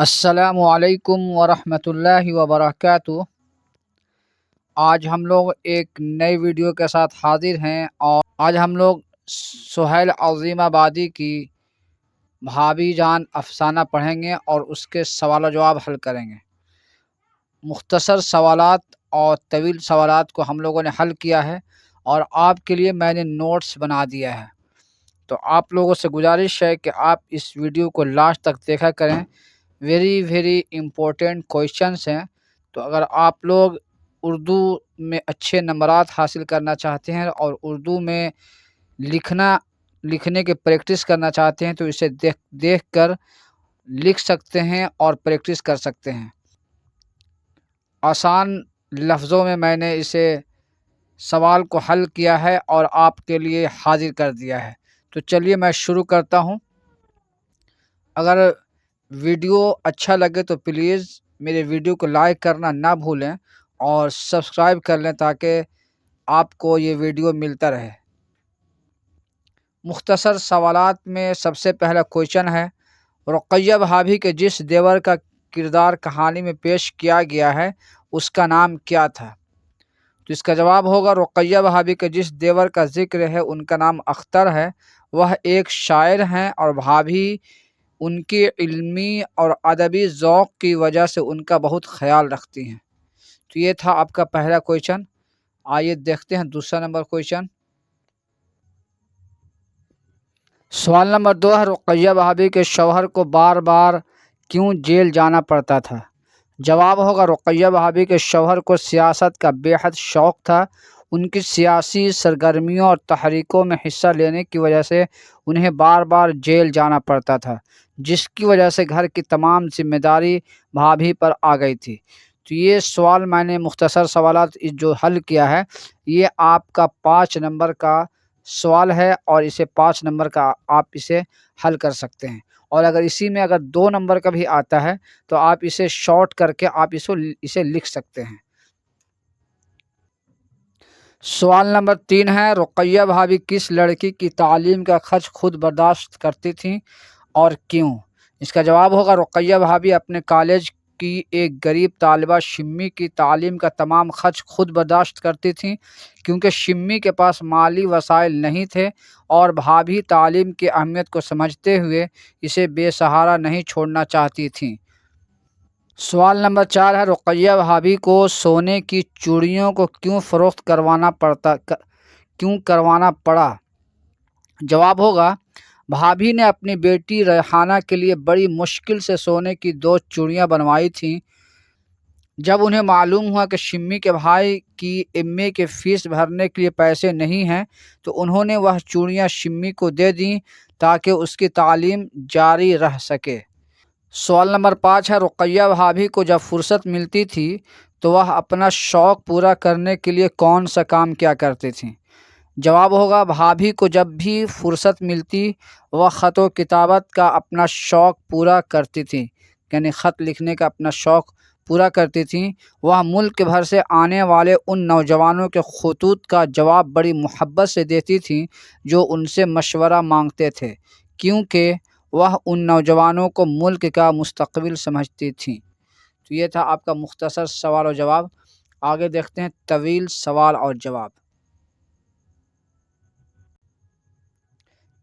السلام علیکم ورحمۃ اللہ وبرکاتہ۔ آج ہم لوگ ایک نئی ویڈیو کے ساتھ حاضر ہیں اور آج ہم لوگ سہیل عظیم آبادی کی بھابھی جان افسانہ پڑھیں گے اور اس کے سوال و جواب حل کریں گے۔ مختصر سوالات اور طویل سوالات کو ہم لوگوں نے حل کیا ہے اور آپ کے لیے میں نے نوٹس بنا دیا ہے، تو آپ لوگوں سے گزارش ہے کہ آپ اس ویڈیو کو لاسٹ تک دیکھا کریں۔ ویری امپورٹنٹ کویشچنس ہیں، تو اگر آپ لوگ اردو میں اچھے نمبرات حاصل کرنا چاہتے ہیں اور اردو میں لکھنے کے پریکٹس کرنا چاہتے ہیں تو اسے دیکھ کر لکھ سکتے ہیں اور پریکٹس کر سکتے ہیں۔ آسان لفظوں میں نے اسے سوال کو حل کیا ہے اور آپ کے لیے حاضر کر دیا ہے، تو چلیے میں شروع کرتا ہوں۔ اگر ویڈیو اچھا لگے تو پلیز میرے ویڈیو کو لائک کرنا نہ بھولیں اور سبسکرائب کر لیں تاکہ آپ کو یہ ویڈیو ملتا رہے۔ مختصر سوالات میں سب سے پہلا کویشچن ہے، رقیہ بھابھی کے جس دیور کا کردار کہانی میں پیش کیا گیا ہے اس کا نام کیا تھا؟ تو اس کا جواب ہوگا، رقیہ بھابھی کے جس دیور کا ذکر ہے ان کا نام اختر ہے۔ وہ ایک شاعر ہیں اور بھابھی ان کی علمی اور ادبی ذوق کی وجہ سے ان کا بہت خیال رکھتی ہیں۔ تو یہ تھا آپ کا پہلا کویشچن۔ آئیے دیکھتے ہیں دوسرا نمبر کویشچن۔ سوال نمبر 2 ہے، رقیہ بھابھی کے شوہر کو بار بار کیوں جیل جانا پڑتا تھا؟ جواب ہوگا، رقیہ بھابھی کے شوہر کو سیاست کا بے حد شوق تھا۔ ان کی سیاسی سرگرمیوں اور تحریکوں میں حصہ لینے کی وجہ سے انہیں بار بار جیل جانا پڑتا تھا، جس کی وجہ سے گھر کی تمام ذمہ داری بھابھی پر آ گئی تھی۔ تو یہ سوال میں نے مختصر سوالات جو حل کیا ہے، یہ آپ کا 5 نمبر کا سوال ہے اور اسے 5 نمبر کا آپ اسے حل کر سکتے ہیں، اور اگر اسی میں اگر 2 نمبر کا بھی آتا ہے تو آپ اسے شارٹ کر کے آپ اسے لکھ سکتے ہیں۔ سوال نمبر 3 ہے، رقیہ بھابھی کس لڑکی کی تعلیم کا خرچ خود برداشت کرتی تھیں اور کیوں؟ اس کا جواب ہوگا، رقیہ بھابھی اپنے کالج کی ایک غریب طالبہ شمی کی تعلیم کا تمام خرچ خود برداشت کرتی تھیں، کیونکہ شمی کے پاس مالی وسائل نہیں تھے اور بھابھی تعلیم کی اہمیت کو سمجھتے ہوئے اسے بے سہارا نہیں چھوڑنا چاہتی تھیں۔ سوال نمبر 4 ہے، رقیہ بھابھی کو سونے کی چوڑیوں کو کیوں فروخت کروانا پڑا؟ جواب ہوگا، بھابھی نے اپنی بیٹی ریحانہ کے لیے بڑی مشکل سے سونے کی 2 چوڑیاں بنوائی تھیں۔ جب انہیں معلوم ہوا کہ شمی کے بھائی کی ایم اے کی فیس بھرنے کے لیے پیسے نہیں ہیں تو انہوں نے وہ چوڑیاں شمی کو دے دیں تاکہ اس کی تعلیم جاری رہ سکے۔ سوال نمبر 5 ہے، رقیہ بھابھی کو جب فرصت ملتی تھی تو وہ اپنا شوق پورا کرنے کے لیے کون سا کام کیا کرتی تھیں؟ جواب ہوگا، بھابھی کو جب بھی فرصت ملتی وہ خط و کتابت کا اپنا شوق پورا کرتی تھیں، یعنی خط لکھنے کا اپنا شوق پورا کرتی تھیں۔ وہ ملک بھر سے آنے والے ان نوجوانوں کے خطوط کا جواب بڑی محبت سے دیتی تھیں جو ان سے مشورہ مانگتے تھے، کیونکہ وہ ان نوجوانوں کو ملک کا مستقبل سمجھتی تھیں۔ تو یہ تھا آپ کا مختصر سوال و جواب۔ آگے دیکھتے ہیں طویل سوال اور جواب۔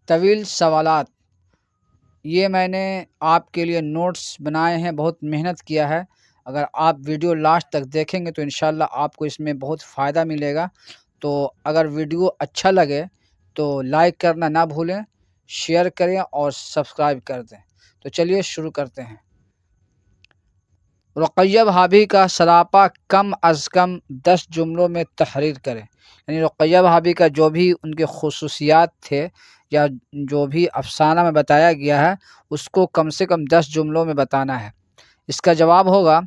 طویل سوالات، یہ میں نے آپ کے لیے نوٹس بنائے ہیں، بہت محنت کیا ہے۔ اگر آپ ویڈیو لاسٹ تک دیکھیں گے تو انشاءاللہ آپ کو اس میں بہت فائدہ ملے گا۔ تو اگر ویڈیو اچھا لگے تو لائک کرنا نہ بھولیں، شیئر کریں اور سبسکرائب کر دیں۔ تو چلیے شروع کرتے ہیں۔ رقیہ بھابھی کا سراپا کم از کم 10 جملوں میں تحریر کریں، یعنی رقیہ بھابھی کا جو بھی ان کے خصوصیات تھے یا جو بھی افسانہ میں بتایا گیا ہے اس کو کم سے کم 10 جملوں میں بتانا ہے۔ اس کا جواب ہوگا،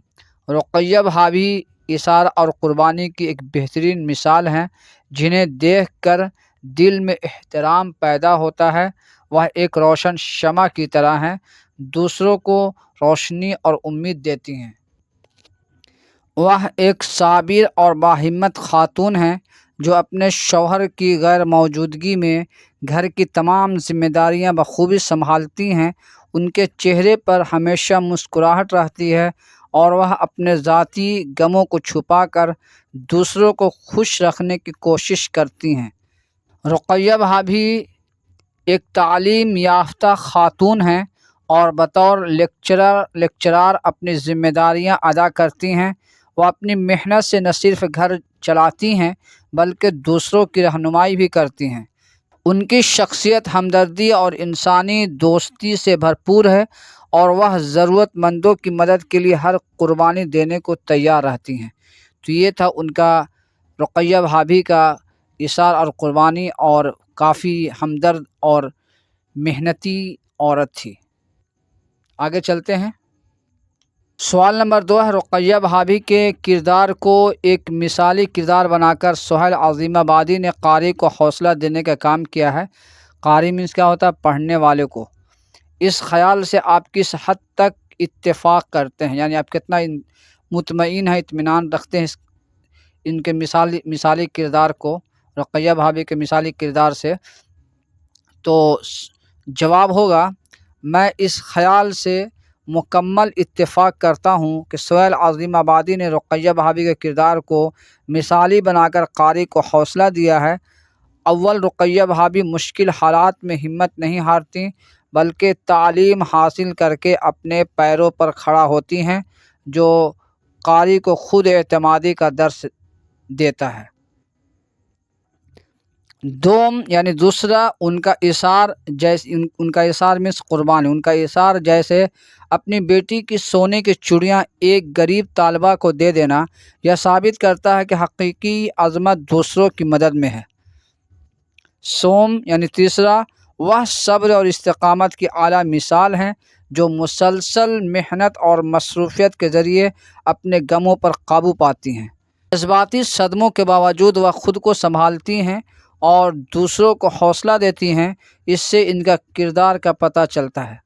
رقیہ بھابھی ایثار اور قربانی کی ایک بہترین مثال ہیں، جنہیں دیکھ کر دل میں احترام پیدا ہوتا ہے۔ وہ ایک روشن شمع کی طرح ہیں، دوسروں کو روشنی اور امید دیتی ہیں۔ وہ ایک صابر اور باہمت خاتون ہیں جو اپنے شوہر کی غیر موجودگی میں گھر کی تمام ذمہ داریاں بخوبی سنبھالتی ہیں، ان کے چہرے پر ہمیشہ مسکراہٹ رہتی ہے اور وہ اپنے ذاتی غموں کو چھپا کر دوسروں کو خوش رکھنے کی کوشش کرتی ہیں۔ رقیہ بھابھی ایک تعلیم یافتہ خاتون ہیں اور بطور لیکچرار اپنی ذمہ داریاں ادا کرتی ہیں۔ وہ اپنی محنت سے نہ صرف گھر چلاتی ہیں بلکہ دوسروں کی رہنمائی بھی کرتی ہیں۔ ان کی شخصیت ہمدردی اور انسانی دوستی سے بھرپور ہے اور وہ ضرورت مندوں کی مدد کے لیے ہر قربانی دینے کو تیار رہتی ہیں۔ تو یہ تھا ان کا رقیہ بھابھی کا ایثار اور قربانی، اور کافی ہمدرد اور محنتی عورت تھی۔ آگے چلتے ہیں۔ سوال نمبر 2 ہے، رقیہ بھابھی کے کردار کو ایک مثالی کردار بنا کر سہیل عظیم آبادی نے قاری کو حوصلہ دینے کا کام کیا ہے۔ قاری مینس کیا ہوتا ہے؟ پڑھنے والے کو۔ اس خیال سے آپ کس حد تک اتفاق کرتے ہیں، یعنی آپ کتنا مطمئن ہیں، اطمینان رکھتے ہیں ان کے مثالی کردار کو، رقیہ بھابھی کے مثالی کردار سے؟ تو جواب ہوگا، میں اس خیال سے مکمل اتفاق کرتا ہوں کہ سہیل عظیم آبادی نے رقیہ بھابھی کے کردار کو مثالی بنا کر قاری کو حوصلہ دیا ہے۔ اول، رقیہ بھابھی مشکل حالات میں ہمت نہیں ہارتی بلکہ تعلیم حاصل کر کے اپنے پیروں پر کھڑا ہوتی ہیں، جو قاری کو خود اعتمادی کا درس دیتا ہے۔ دوسرا، ان کا ایثار مینس قربانی، ان کا ایثار جیسے اپنی بیٹی کی سونے کی چوڑیاں ایک غریب طالبہ کو دے دینا، یہ ثابت کرتا ہے کہ حقیقی عظمت دوسروں کی مدد میں ہے۔ تیسرا، وہ صبر اور استقامت کی اعلیٰ مثال ہیں، جو مسلسل محنت اور مصروفیت کے ذریعے اپنے غموں پر قابو پاتی ہیں۔ جذباتی صدموں کے باوجود وہ خود کو سنبھالتی ہیں اور دوسروں کو حوصلہ دیتی ہیں، اس سے ان کا کردار کا پتہ چلتا ہے۔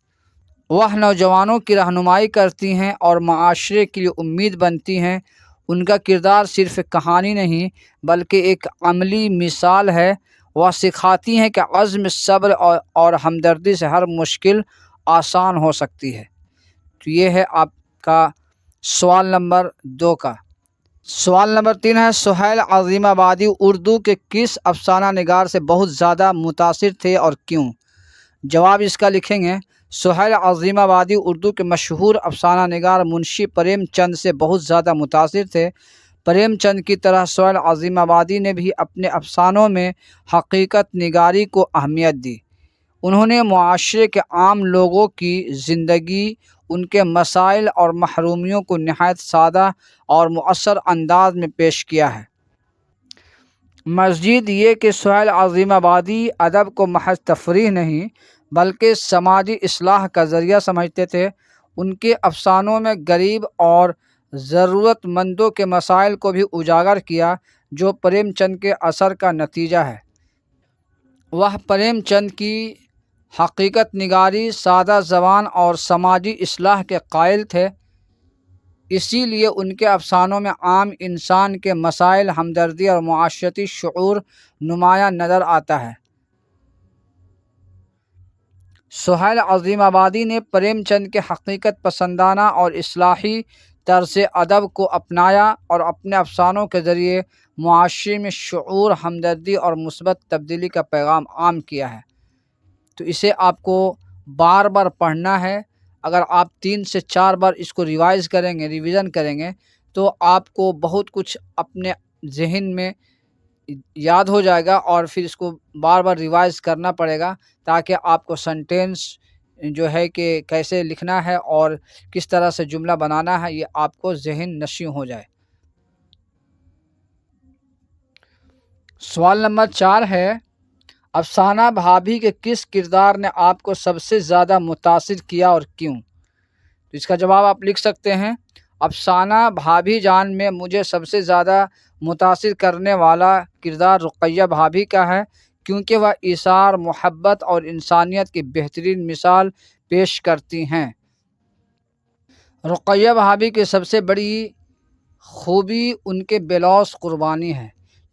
وہ نوجوانوں کی رہنمائی کرتی ہیں اور معاشرے کے لیے امید بنتی ہیں۔ ان کا کردار صرف کہانی نہیں بلکہ ایک عملی مثال ہے۔ وہ سکھاتی ہیں کہ عزم، صبر اور ہمدردی سے ہر مشکل آسان ہو سکتی ہے۔ تو یہ ہے آپ کا سوال نمبر 2 کا۔ سوال نمبر 3 ہے، سہیل عظیم آبادی اردو کے کس افسانہ نگار سے بہت زیادہ متاثر تھے اور کیوں؟ جواب اس کا لکھیں گے، سہیل عظیم آبادی اردو کے مشہور افسانہ نگار منشی پریم چند سے بہت زیادہ متاثر تھے۔ پریم چند کی طرح سہیل عظیم آبادی نے بھی اپنے افسانوں میں حقیقت نگاری کو اہمیت دی۔ انہوں نے معاشرے کے عام لوگوں کی زندگی، ان کے مسائل اور محرومیوں کو نہایت سادہ اور مؤثر انداز میں پیش کیا ہے۔ مزید یہ کہ سہیل عظیم آبادی ادب کو محض تفریح نہیں بلکہ سماجی اصلاح کا ذریعہ سمجھتے تھے۔ ان کے افسانوں میں غریب اور ضرورت مندوں کے مسائل کو بھی اجاگر کیا، جو پریم چند کے اثر کا نتیجہ ہے۔ وہ پریم چند کی حقیقت نگاری، سادہ زبان اور سماجی اصلاح کے قائل تھے، اسی لیے ان کے افسانوں میں عام انسان کے مسائل، ہمدردی اور معاشرتی شعور نمایاں نظر آتا ہے۔ سہیل عظیم آبادی نے پریم چند کے حقیقت پسندانہ اور اصلاحی طرز ادب کو اپنایا اور اپنے افسانوں کے ذریعے معاشرے میں شعور، ہمدردی اور مثبت تبدیلی کا پیغام عام کیا ہے۔ تو اسے آپ کو بار بار پڑھنا ہے۔ اگر آپ 3 سے 4 بار اس کو ریویژن کریں گے تو آپ کو بہت کچھ اپنے ذہن میں یاد ہو جائے گا، اور پھر اس کو بار بار ریوائز کرنا پڑے گا تاکہ آپ کو سنٹینس جو ہے کہ کیسے لکھنا ہے اور کس طرح سے جملہ بنانا ہے، یہ آپ کو ذہن نشیں ہو جائے۔ سوال نمبر 4 ہے، افسانہ بھابھی کے کس کردار نے آپ کو سب سے زیادہ متاثر کیا اور کیوں؟ تو اس کا جواب آپ لکھ سکتے ہیں، افسانہ بھابھی جان میں مجھے سب سے زیادہ متاثر کرنے والا کردار رقیہ بھابھی کا ہے، کیونکہ وہ ایثار، محبت اور انسانیت کی بہترین مثال پیش کرتی ہیں۔ رقیہ بھابھی کی سب سے بڑی خوبی ان کے بے لوث قربانی ہے،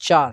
4।